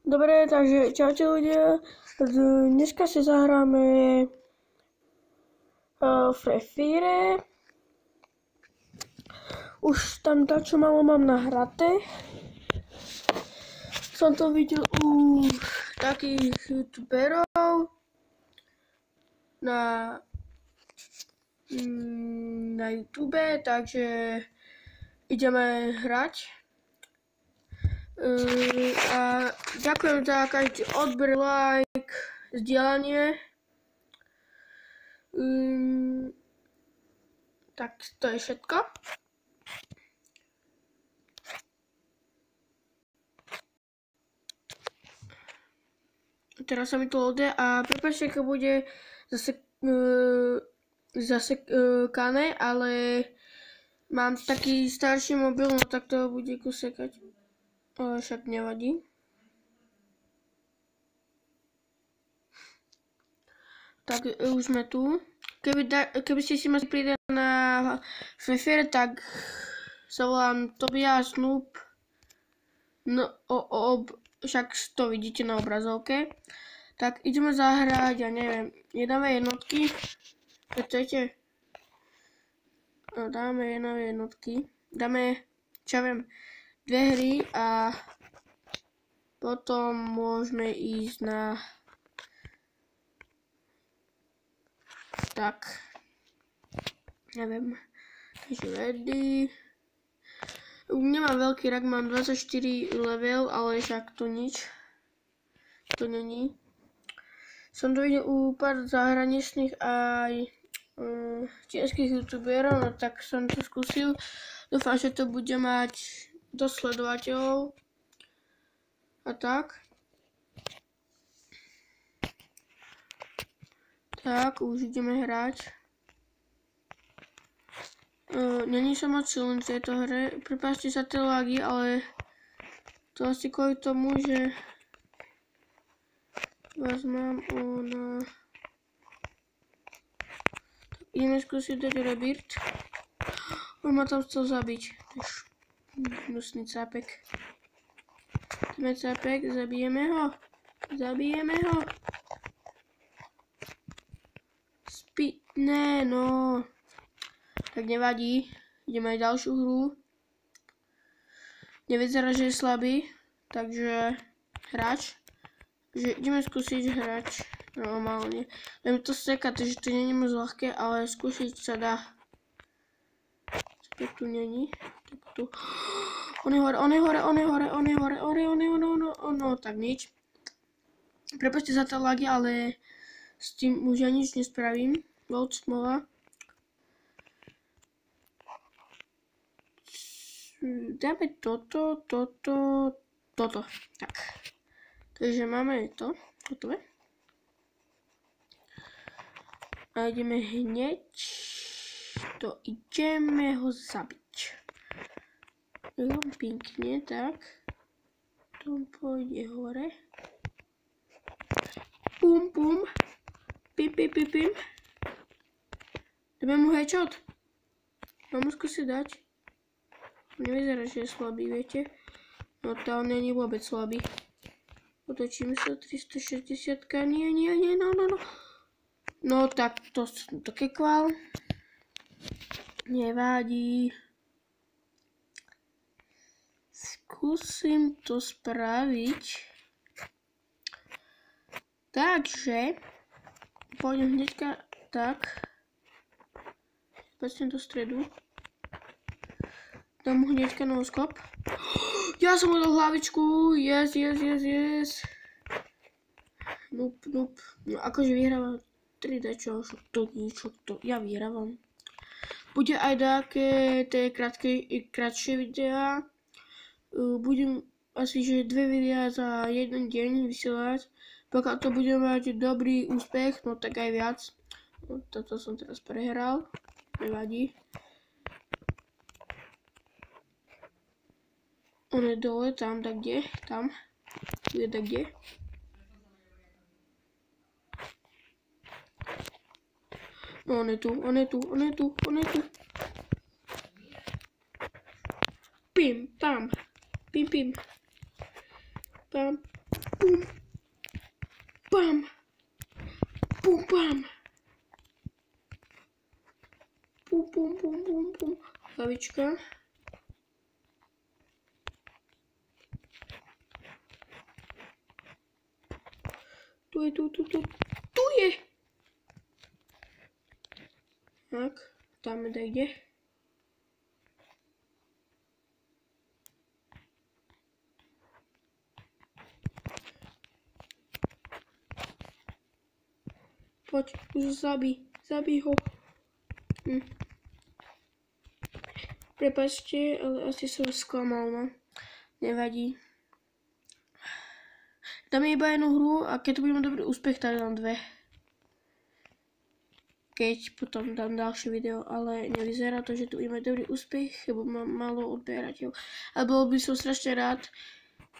Dobre, takže čaute ľudia. Dneska si zahráme Free Fire. Už tam čo malo mám nahraté. Som to videl u takých youtuberov na YouTube, takže ideme hrať. A ďakujem za každý odber, like, zdieľanie. Tak to je všetko. Teraz sa mi to loaduje a prepáčte, keď bude zasekané, ale mám taký starší mobil, no tak to bude kusekať. Ale však nevadí. Tak už sme tu. Keby ste si ma pridali na Free Fire, tak sa volám Tobias Noob. No, však to vidíte na obrazovke. Tak ideme zahrať, ja neviem, dáme jednotky. Chcete? No, dáme jednotky. Dáme, čo viem, 2 hry a potom môžeme ísť na tak, neviem, takže ready. Nemám veľký rak, mám 24 level, ale však to nič, to není. Som to videl u pár zahraničných aj čínskych youtuberov, no tak som to skúsil. Dúfam, že to bude mať dosť sledovateľov a tak. Tak, už ideme hrať. Není som moc silný v tejto hre, prepáčte sa tie lagy, ale to asi kvôli tomu, že vás mám na... Ideme skúsiť dať rebirth. On ma tam chcel zabiť. Hnusný cápek. Sme cápek, zabijeme ho. Zabijeme ho. Ne, no. Tak nevadí. Ideme aj ďalšiu hru. Nevyzerá, že je slabý. Takže hráč. Takže ideme skúsiť hráč normálne. Viem to sekať, takže to nie je moc ľahké, ale skúsiť sa dá. Tak tu není. Tak tu. On je hore. No, tak nič. Prepáčte za tie lagy, ale s tým už ja nič nespravím. Load smola. Dáme toto. Tak. Takže máme to. Hotové. A ideme hneď. Ideme ho zabiť. Jo, pekne, tak. To pôjde hore. Pum. Pim. Dáme mu headshot. Mám mu skúsiť dať. Nevyzerá, že je slabý, viete. No to on není vôbec slabý. Otočím sa, 360, nie, no. No tak to som to kekval. Nevadí. Skúsim to spraviť. Takže pôjdem hneďka tak. Pečnem do stredu. Dám mu hneďka noskop. Ja som mu dal hlavičku. Yes. Nope. No akože vyhrávam 3D, čo to niečo, to ja vyhrávam. Bude aj také tie kratšie videá. Budem asi že 2 videá za 1 deň vysielať. Pokiaľ to bude mať dobrý úspech, no tak aj viac. No, toto som teraz prehral. Nevadí. On je dole, tam, tak kde? Tam. Tu je tak kde? No, on je tu. Pim, pam. Pim. Pam. Bum. Bam. Bum, bam. Bum, bum, bum, bum, bum. Hlavička. Tu je. Tak, tam jde. Poď, už zabij ho. Prepačte, ale asi som sklamal, no. Nevadí. Dáme iba jednu hru a keď to budeme dobrý úspech, tak dám 2. Keď potom dám ďalšie video, ale nevyzerá to, že tu máme dobrý úspech, lebo mám málo odberateľov. Ale bol by som strašne rád,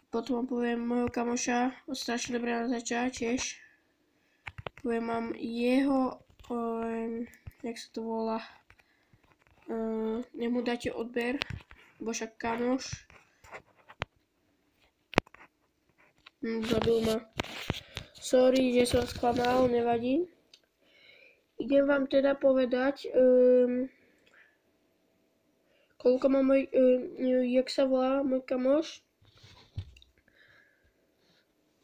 potom vám poviem môjho kamoša, strašne dobré na začať tiež. Poviem vám jeho, jak sa to volá, nech mu dáte odber, bo však kamoš. Zabil ma. Sorry, že som sklamal, nevadí. Idem vám teda povedať, koľko má môj, jak sa volá môj kamoš.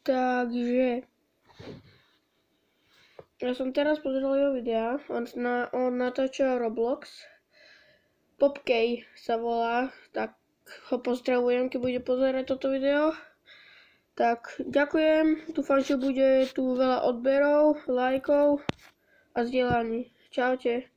Takže ja som teraz pozeral jeho videa, on natáča Roblox. Popkej sa volá, tak ho pozdravujem, keď bude pozerať toto video. Tak ďakujem, dúfam, že bude tu veľa odberov, lajkov a zdieľaní. Čaute.